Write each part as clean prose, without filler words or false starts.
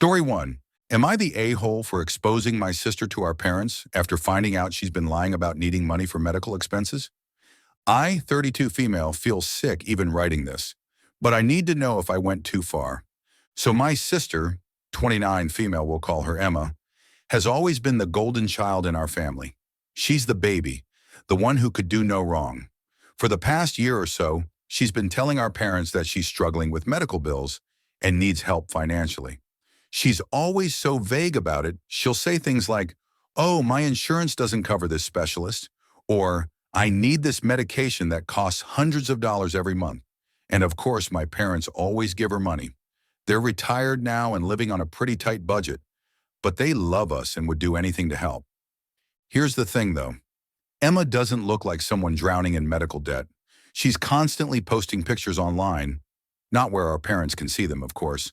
Story 1. Am I the a-hole for exposing my sister to our parents after finding out she's been lying about needing money for medical expenses? I, 32 female, feel sick even writing this, but I need to know if I went too far. So my sister, 29 female, we'll call her Emma, has always been the golden child in our family. She's the baby, the one who could do no wrong. For the past year or so, she's been telling our parents that she's struggling with medical bills and needs help financially. She's always so vague about it, she'll say things like, "Oh, my insurance doesn't cover this specialist," or "I need this medication that costs hundreds of dollars every month." And of course, my parents always give her money. They're retired now and living on a pretty tight budget, but they love us and would do anything to help. Here's the thing though. Emma doesn't look like someone drowning in medical debt. She's constantly posting pictures online, not where our parents can see them, of course,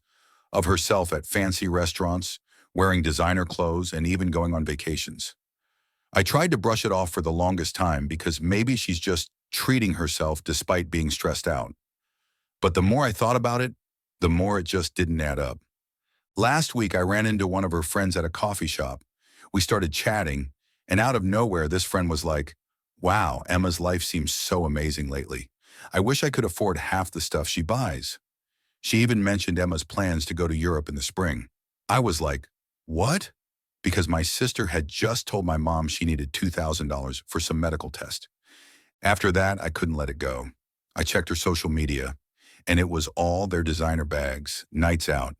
of herself at fancy restaurants, wearing designer clothes, and even going on vacations. I tried to brush it off for the longest time because maybe she's just treating herself despite being stressed out. But the more I thought about it, the more it just didn't add up. Last week, I ran into one of her friends at a coffee shop. We started chatting, and out of nowhere, this friend was like, "Wow, Emma's life seems so amazing lately. I wish I could afford half the stuff she buys." She even mentioned Emma's plans to go to Europe in the spring. I was like, "What?" Because my sister had just told my mom she needed $2,000 for some medical test. After that, I couldn't let it go. I checked her social media, and it was all their designer bags, nights out,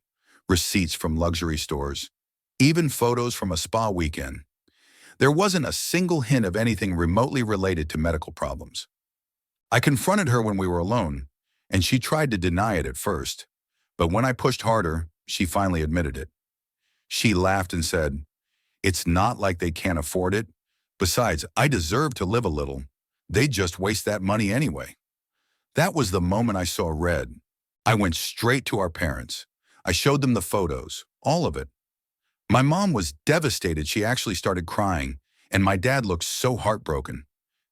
receipts from luxury stores, even photos from a spa weekend. There wasn't a single hint of anything remotely related to medical problems. I confronted her when we were alone, and she tried to deny it at first. But when I pushed harder, she finally admitted it. She laughed and said, "It's not like they can't afford it. Besides, I deserve to live a little. They just waste that money anyway." That was the moment I saw red. I went straight to our parents. I showed them the photos, all of it. My mom was devastated. She actually started crying, and my dad looked so heartbroken.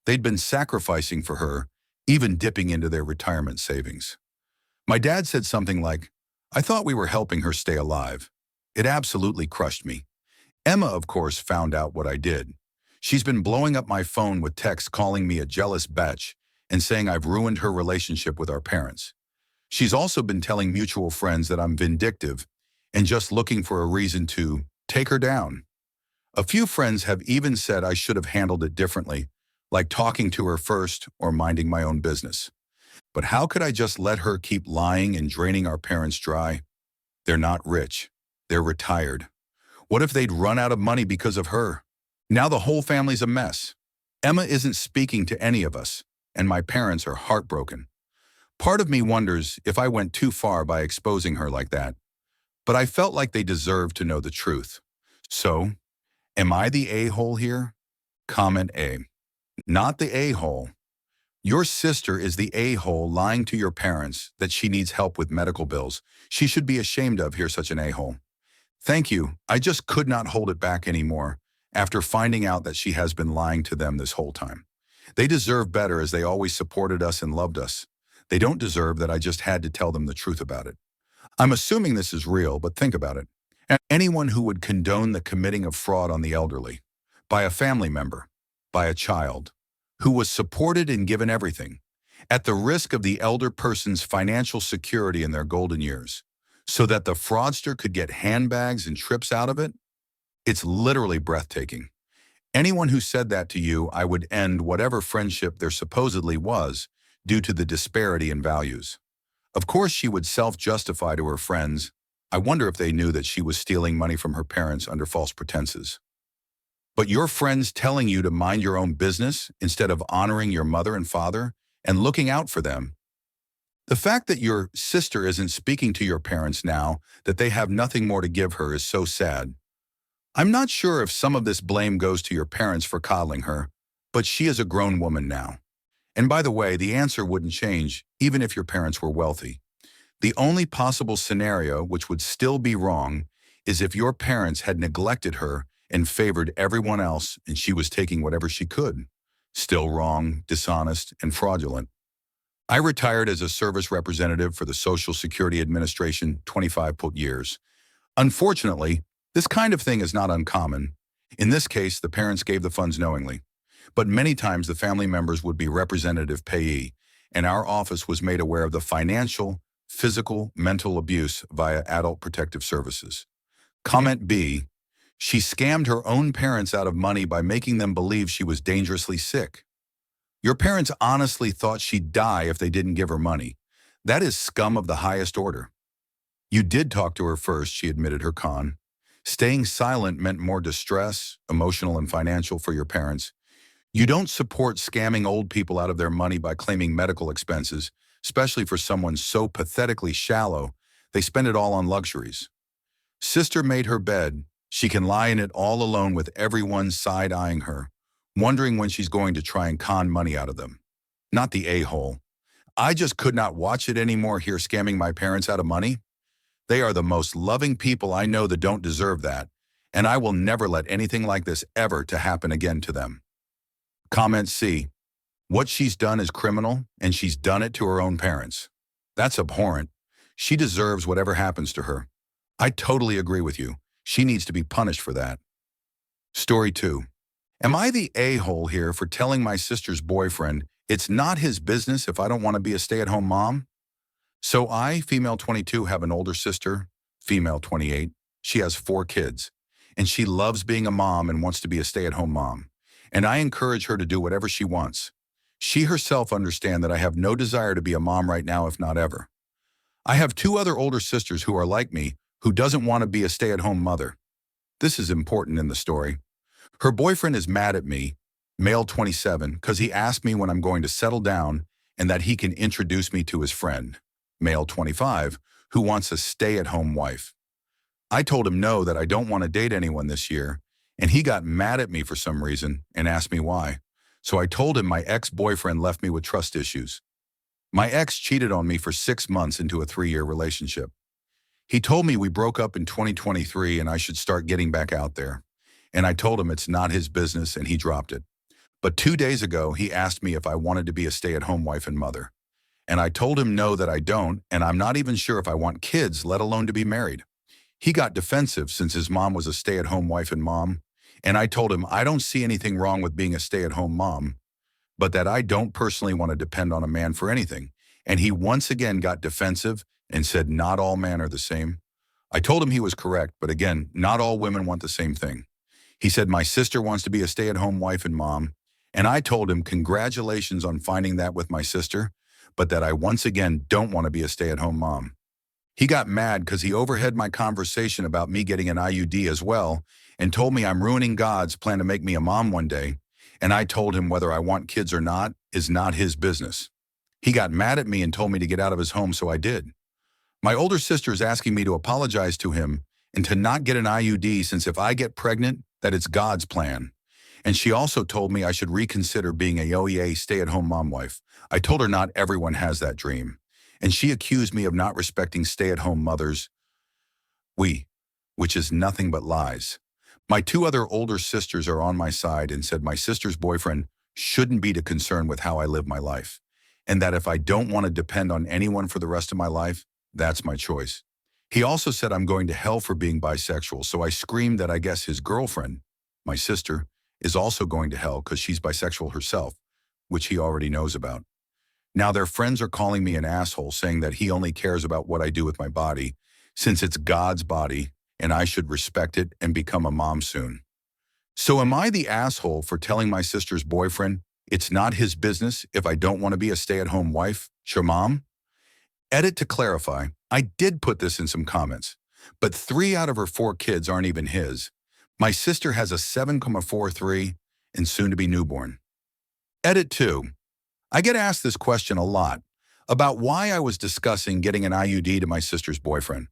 They'd been sacrificing for her, even dipping into their retirement savings. My dad said something like, "I thought we were helping her stay alive." It absolutely crushed me. Emma, of course, found out what I did. She's been blowing up my phone with texts calling me a jealous bitch and saying I've ruined her relationship with our parents. She's also been telling mutual friends that I'm vindictive and just looking for a reason to take her down. A few friends have even said I should have handled it differently, like talking to her first or minding my own business. But how could I just let her keep lying and draining our parents dry? They're not rich. They're retired. What if they'd run out of money because of her? Now the whole family's a mess. Emma isn't speaking to any of us, and my parents are heartbroken. Part of me wonders if I went too far by exposing her like that, but I felt like they deserved to know the truth. So, am I the a-hole here? Comment A. Not the a-hole. Your sister is the a-hole lying to your parents that she needs help with medical bills. She should be ashamed of here, such an a-hole. Thank you. I just could not hold it back anymore after finding out that she has been lying to them this whole time. They deserve better as they always supported us and loved us. They don't deserve that I just had to tell them the truth about it. I'm assuming this is real, but think about it. Anyone who would condone the committing of fraud on the elderly, by a family member, by a child, who was supported and given everything, at the risk of the elder person's financial security in their golden years, so that the fraudster could get handbags and trips out of it? It's literally breathtaking. Anyone who said that to you, I would end whatever friendship there supposedly was due to the disparity in values. Of course, she would self-justify to her friends. I wonder if they knew that she was stealing money from her parents under false pretenses. But your friends telling you to mind your own business instead of honoring your mother and father and looking out for them. The fact that your sister isn't speaking to your parents now, that they have nothing more to give her, is so sad. I'm not sure if some of this blame goes to your parents for coddling her, but she is a grown woman now. And by the way, the answer wouldn't change even if your parents were wealthy. The only possible scenario, which would still be wrong, is if your parents had neglected her and favored everyone else and she was taking whatever she could. Still wrong, dishonest, and fraudulent. I retired as a service representative for the Social Security Administration 25 years. Unfortunately, this kind of thing is not uncommon. In this case, the parents gave the funds knowingly. But many times the family members would be representative payee, and our office was made aware of the financial, physical, mental abuse via Adult Protective Services. Comment B, she scammed her own parents out of money by making them believe she was dangerously sick. Your parents honestly thought she'd die if they didn't give her money. That is scum of the highest order. You did talk to her first, she admitted her con. Staying silent meant more distress, emotional and financial, for your parents. You don't support scamming old people out of their money by claiming medical expenses, especially for someone so pathetically shallow they spend it all on luxuries. Sister made her bed. She can lie in it all alone with everyone side-eyeing her, wondering when she's going to try and con money out of them. Not the a-hole. I just could not watch it anymore here, scamming my parents out of money. They are the most loving people I know that don't deserve that, and I will never let anything like this ever to happen again to them. Comment C, what she's done is criminal, and she's done it to her own parents. That's abhorrent. She deserves whatever happens to her. I totally agree with you. She needs to be punished for that. Story 2. Am I the a-hole here for telling my sister's boyfriend it's not his business if I don't want to be a stay-at-home mom? So I, female 22, have an older sister, female 28. She has 4 kids, and she loves being a mom and wants to be a stay-at-home mom. And I encourage her to do whatever she wants. She herself understands that I have no desire to be a mom right now, if not ever. I have 2 other older sisters who are like me, who doesn't want to be a stay-at-home mother. This is important in the story. Her boyfriend is mad at me, male 27, because he asked me when I'm going to settle down and that he can introduce me to his friend, male 25, who wants a stay-at-home wife. I told him no, that I don't want to date anyone this year, and he got mad at me for some reason and asked me why. So I told him my ex-boyfriend left me with trust issues. My ex cheated on me for 6 months into a 3-year relationship. He told me we broke up in 2023 and I should start getting back out there. And I told him it's not his business, and he dropped it. But 2 days ago, he asked me if I wanted to be a stay-at-home wife and mother. And I told him no, that I don't, and I'm not even sure if I want kids, let alone to be married. He got defensive since his mom was a stay-at-home wife and mom, and I told him I don't see anything wrong with being a stay-at-home mom, but that I don't personally want to depend on a man for anything. And he once again got defensive and said not all men are the same. I told him he was correct, but again, not all women want the same thing. He said my sister wants to be a stay-at-home wife and mom, and I told him congratulations on finding that with my sister, but that I once again don't want to be a stay-at-home mom. He got mad because he overheard my conversation about me getting an IUD as well and told me I'm ruining God's plan to make me a mom one day, and I told him whether I want kids or not is not his business. He got mad at me and told me to get out of his home, so I did. My older sister is asking me to apologize to him and to not get an IUD, since if I get pregnant, that it's God's plan. And she also told me I should reconsider being a OEA stay-at-home mom wife. I told her not everyone has that dream. And she accused me of not respecting stay-at-home mothers, which is nothing but lies. My 2 other older sisters are on my side and said my sister's boyfriend shouldn't be too concerned with how I live my life, and that if I don't want to depend on anyone for the rest of my life, that's my choice. He also said I'm going to hell for being bisexual, so I screamed that I guess his girlfriend, my sister, is also going to hell because she's bisexual herself, which he already knows about. Now their friends are calling me an asshole, saying that he only cares about what I do with my body, since it's God's body, and I should respect it and become a mom soon. So am I the asshole for telling my sister's boyfriend it's not his business if I don't want to be a stay-at-home wife, mom? Edit to clarify, I did put this in some comments, but 3 out of her 4 kids aren't even his. My sister has a 7,43 and soon-to-be newborn. Edit 2. I get asked this question a lot about why I was discussing getting an IUD to my sister's boyfriend.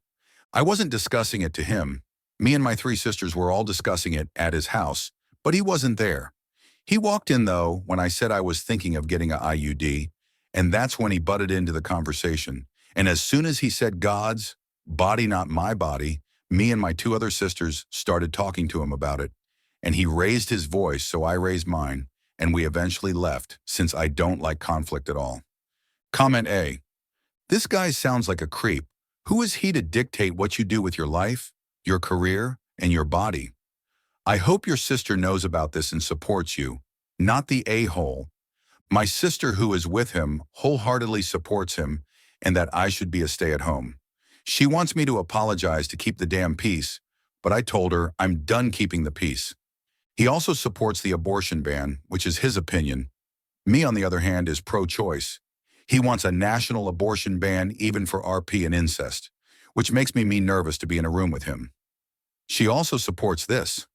I wasn't discussing it to him. Me and my 3 sisters were all discussing it at his house, but he wasn't there. He walked in, though, when I said I was thinking of getting an IUD, and that's when he butted into the conversation. And as soon as he said God's body, not my body, me and my 2 other sisters started talking to him about it, and he raised his voice, so I raised mine, and we eventually left, since I don't like conflict at all. Comment A. This guy sounds like a creep. Who is he to dictate what you do with your life? your career, and your body. I hope your sister knows about this and supports you, not the a-hole. My sister who is with him wholeheartedly supports him and that I should be a stay-at-home. She wants me to apologize to keep the damn peace, but I told her I'm done keeping the peace. He also supports the abortion ban, which is his opinion. Me, on the other hand, is pro-choice. He wants a national abortion ban even for RP and incest, which makes me nervous to be in a room with him. She also supports this.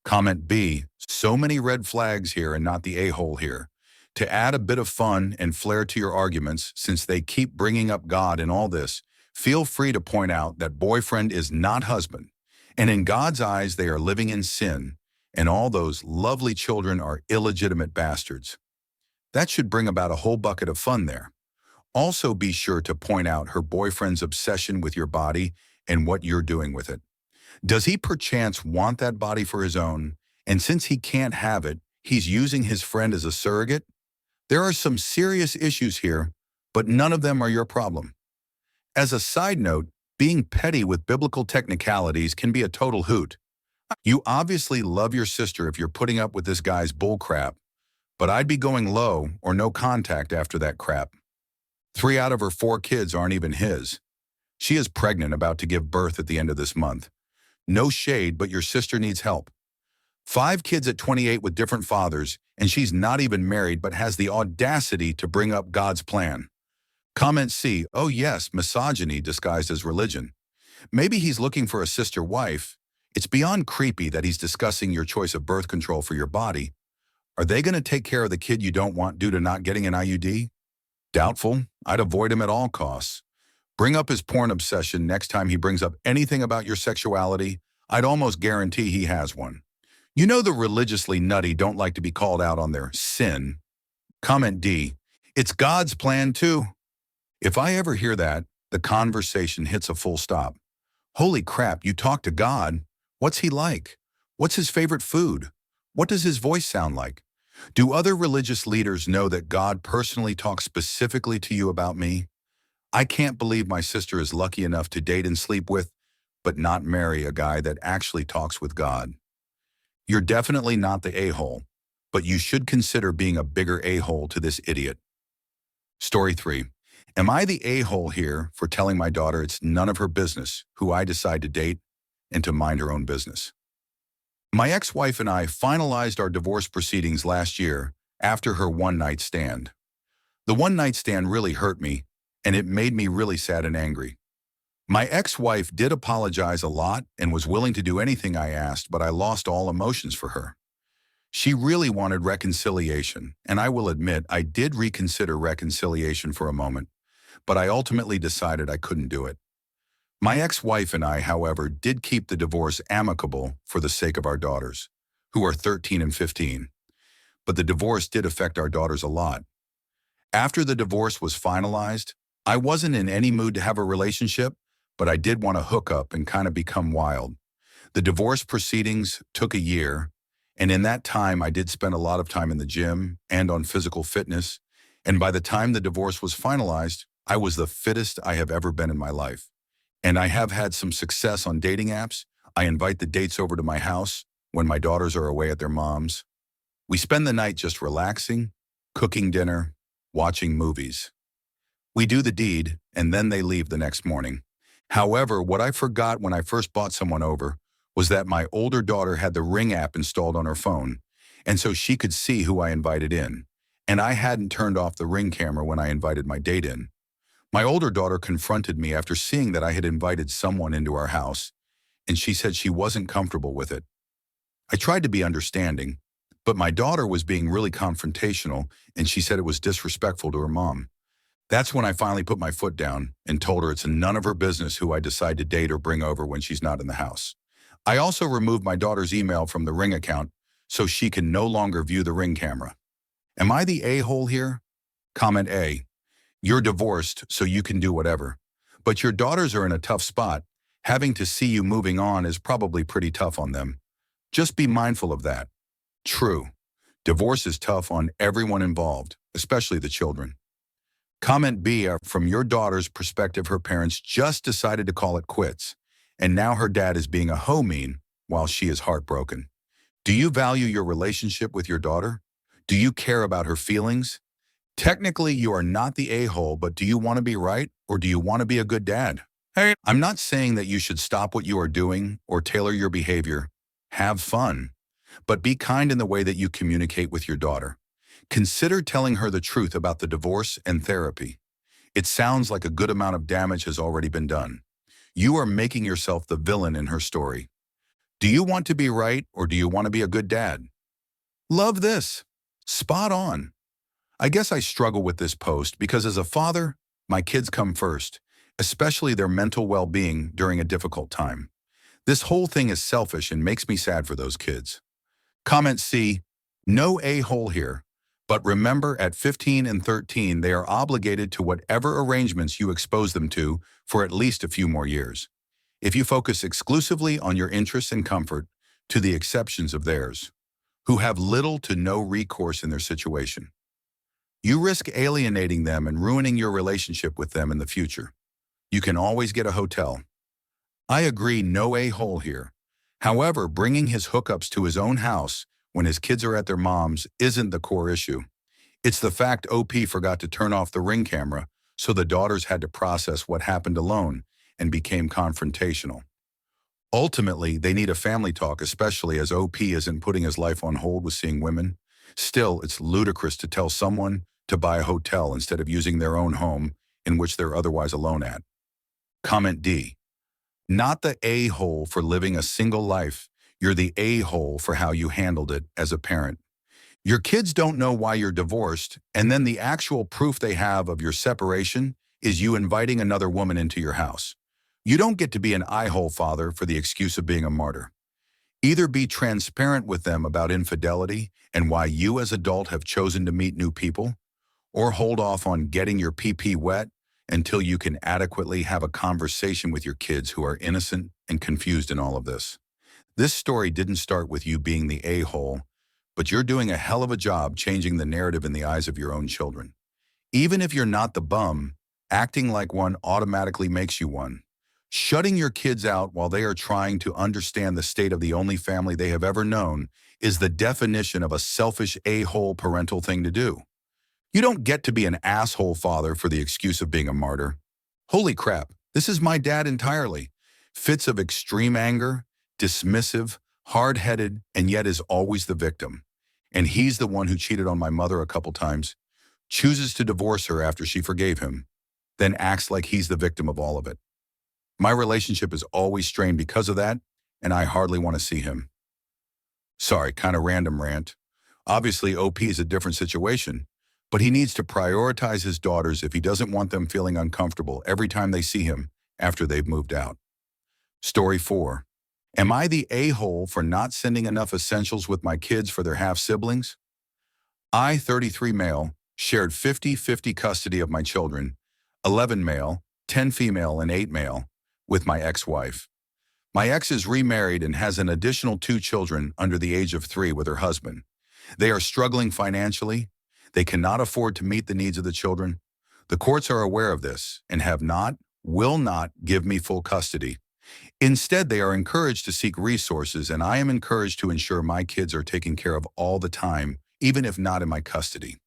Comment B, so many red flags here and not the a-hole here. To add a bit of fun and flair to your arguments, since they keep bringing up God in all this, feel free to point out that boyfriend is not husband, and in God's eyes they are living in sin, and all those lovely children are illegitimate bastards. That should bring about a whole bucket of fun there. Also be sure to point out her boyfriend's obsession with your body and what you're doing with it. Does he perchance want that body for his own, and since he can't have it, he's using his friend as a surrogate? There are some serious issues here, but none of them are your problem. As a side note, being petty with biblical technicalities can be a total hoot. You obviously love your sister if you're putting up with this guy's bullcrap, but I'd be going low or no contact after that crap. 3 out of her 4 kids aren't even his. She is pregnant, about to give birth at the end of this month. No shade, but your sister needs help. 5 kids at 28 with different fathers, and she's not even married but has the audacity to bring up God's plan. Comment C, oh yes, misogyny disguised as religion. Maybe he's looking for a sister wife. It's beyond creepy that he's discussing your choice of birth control for your body. Are they going to take care of the kid you don't want due to not getting an IUD? Doubtful. I'd avoid him at all costs. Bring up his porn obsession next time he brings up anything about your sexuality. I'd almost guarantee he has one. You know the religiously nutty don't like to be called out on their sin. Comment D, it's God's plan too. If I ever hear that, the conversation hits a full stop. Holy crap, you talk to God. What's he like? What's his favorite food? What does his voice sound like? Do other religious leaders know that God personally talks specifically to you about me? I can't believe my sister is lucky enough to date and sleep with, but not marry a guy that actually talks with God. You're definitely not the a-hole, but you should consider being a bigger a-hole to this idiot. Story 3. Am I the a-hole here for telling my daughter it's none of her business who I decide to date and to mind her own business? My ex-wife and I finalized our divorce proceedings last year after her one-night stand. The one-night stand really hurt me, and it made me really sad and angry. My ex-wife did apologize a lot and was willing to do anything I asked, but I lost all emotions for her. She really wanted reconciliation, and I will admit I did reconsider reconciliation for a moment, but I ultimately decided I couldn't do it. My ex-wife and I, however, did keep the divorce amicable for the sake of our daughters, who are 13 and 15. But the divorce did affect our daughters a lot. After the divorce was finalized, I wasn't in any mood to have a relationship, but I did want to hook up and kind of become wild. The divorce proceedings took a year, and in that time I did spend a lot of time in the gym and on physical fitness, and by the time the divorce was finalized, I was the fittest I have ever been in my life. And I have had some success on dating apps. I invite the dates over to my house when my daughters are away at their mom's. We spend the night just relaxing, cooking dinner, watching movies. We do the deed, and then they leave the next morning. However, what I forgot when I first brought someone over was that my older daughter had the Ring app installed on her phone, and so she could see who I invited in. And I hadn't turned off the Ring camera when I invited my date in. My older daughter confronted me after seeing that I had invited someone into our house, and she said she wasn't comfortable with it. I tried to be understanding, but my daughter was being really confrontational, and she said it was disrespectful to her mom. That's when I finally put my foot down and told her it's none of her business who I decide to date or bring over when she's not in the house. I also removed my daughter's email from the Ring account so she can no longer view the Ring camera. Am I the a-hole here? Comment A. You're divorced, so you can do whatever. But your daughters are in a tough spot. Having to see you moving on is probably pretty tough on them. Just be mindful of that. True. Divorce is tough on everyone involved, especially the children. Comment B. From your daughter's perspective, her parents just decided to call it quits, and now her dad is being a hoe-mean while she is heartbroken. Do you value your relationship with your daughter? Do you care about her feelings? Technically, you are not the a-hole, but do you want to be right, or do you want to be a good dad? Hey, I'm not saying that you should stop what you are doing or tailor your behavior. Have fun, but be kind in the way that you communicate with your daughter. Consider telling her the truth about the divorce and therapy. It sounds like a good amount of damage has already been done. You are making yourself the villain in her story. Do you want to be right, or do you want to be a good dad? Love this. Spot on. I guess I struggle with this post because as a father, my kids come first, especially their mental well-being during a difficult time. This whole thing is selfish and makes me sad for those kids. Comment C, no a-hole here. But remember, at 15 and 13, they are obligated to whatever arrangements you expose them to for at least a few more years. If you focus exclusively on your interests and comfort, to the exceptions of theirs, who have little to no recourse in their situation, you risk alienating them and ruining your relationship with them in the future. You can always get a hotel. I agree, no a-hole here. However, bringing his hookups to his own house when his kids are at their mom's isn't the core issue. It's the fact OP forgot to turn off the Ring camera, so the daughters had to process what happened alone and became confrontational. Ultimately, they need a family talk, especially as OP isn't putting his life on hold with seeing women. Still, it's ludicrous to tell someone to buy a hotel instead of using their own home in which they're otherwise alone at. Comment D. Not the a-hole for living a single life. You're the a-hole for how you handled it as a parent. Your kids don't know why you're divorced, and then the actual proof they have of your separation is you inviting another woman into your house. You don't get to be an eye-hole father for the excuse of being a martyr. Either be transparent with them about infidelity and why you as adult have chosen to meet new people, or hold off on getting your pee-pee wet until you can adequately have a conversation with your kids who are innocent and confused in all of this. This story didn't start with you being the a-hole, but you're doing a hell of a job changing the narrative in the eyes of your own children. Even if you're not the bum, acting like one automatically makes you one. Shutting your kids out while they are trying to understand the state of the only family they have ever known is the definition of a selfish a-hole parental thing to do. You don't get to be an asshole father for the excuse of being a martyr. Holy crap, this is my dad entirely. Fits of extreme anger, dismissive, hard-headed, and yet is always the victim. And he's the one who cheated on my mother a couple times, chooses to divorce her after she forgave him, then acts like he's the victim of all of it. My relationship is always strained because of that, and I hardly want to see him. Sorry, kind of random rant. Obviously, OP is a different situation, but he needs to prioritize his daughters if he doesn't want them feeling uncomfortable every time they see him after they've moved out. Story 4. Am I the a-hole for not sending enough essentials with my kids for their half-siblings? I, 33 male, shared 50-50 custody of my children, 11 male, 10 female, and 8 male, with my ex-wife. My ex is remarried and has an additional 2 children under the age of 3 with her husband. They are struggling financially. They cannot afford to meet the needs of the children. The courts are aware of this and will not give me full custody. Instead, they are encouraged to seek resources, and I am encouraged to ensure my kids are taken care of all the time, even if not in my custody.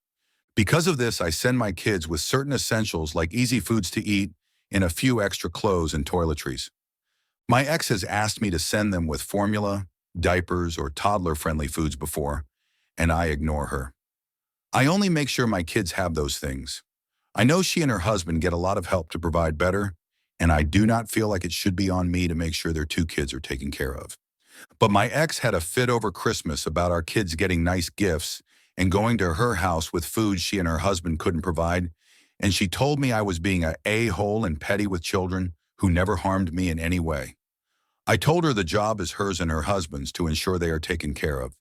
Because of this, I send my kids with certain essentials like easy foods to eat and a few extra clothes and toiletries. My ex has asked me to send them with formula, diapers, or toddler-friendly foods before, and I ignore her. I only make sure my kids have those things. I know she and her husband get a lot of help to provide better, and I do not feel like it should be on me to make sure their 2 kids are taken care of. But my ex had a fit over Christmas about our kids getting nice gifts and going to her house with food she and her husband couldn't provide, and she told me I was being an a-hole and petty with children who never harmed me in any way. I told her the job is hers and her husband's to ensure they are taken care of.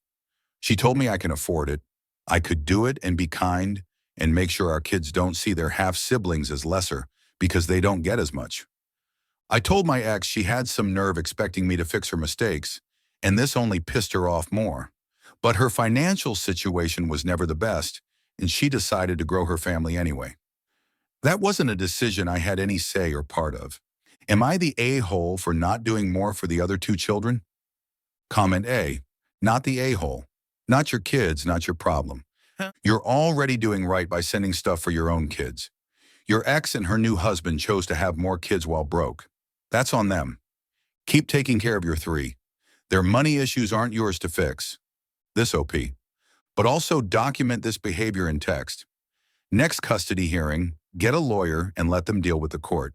She told me I can afford it, I could do it and be kind and make sure our kids don't see their half-siblings as lesser because they don't get as much. I told my ex she had some nerve expecting me to fix her mistakes, and this only pissed her off more. But her financial situation was never the best, and she decided to grow her family anyway. That wasn't a decision I had any say or part of. Am I the a-hole for not doing more for the other two children? Comment A, not the a-hole. Not your kids, not your problem. You're already doing right by sending stuff for your own kids. Your ex and her new husband chose to have more kids while broke. That's on them. Keep taking care of your three. Their money issues aren't yours to fix. This OP. But also document this behavior in text. Next custody hearing, get a lawyer and let them deal with the court.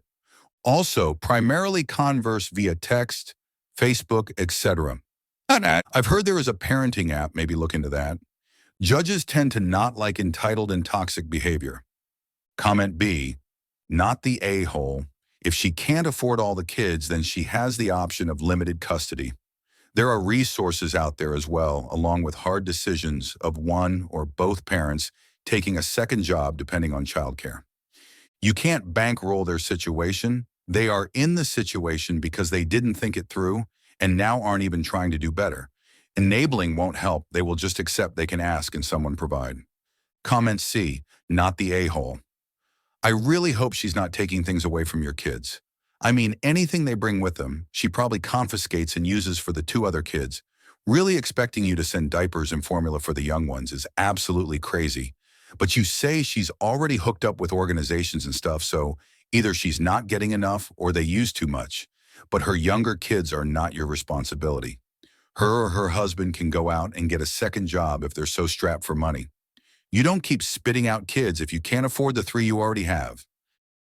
Also, primarily converse via text, Facebook, etc. I've heard there is a parenting app, maybe look into that. Judges tend to not like entitled and toxic behavior. Comment B, not the a-hole. If she can't afford all the kids, then she has the option of limited custody. There are resources out there as well, along with hard decisions of one or both parents taking a second job depending on childcare. You can't bankroll their situation. They are in the situation because they didn't think it through and now aren't even trying to do better. Enabling won't help. They will just accept they can ask and someone provide. Comment C, not the a-hole. I really hope she's not taking things away from your kids. I mean, anything they bring with them, she probably confiscates and uses for the two other kids. Really expecting you to send diapers and formula for the young ones is absolutely crazy. But you say she's already hooked up with organizations and stuff, so either she's not getting enough or they use too much. But her younger kids are not your responsibility. Her or her husband can go out and get a second job if they're so strapped for money. You don't keep spitting out kids if you can't afford the three you already have.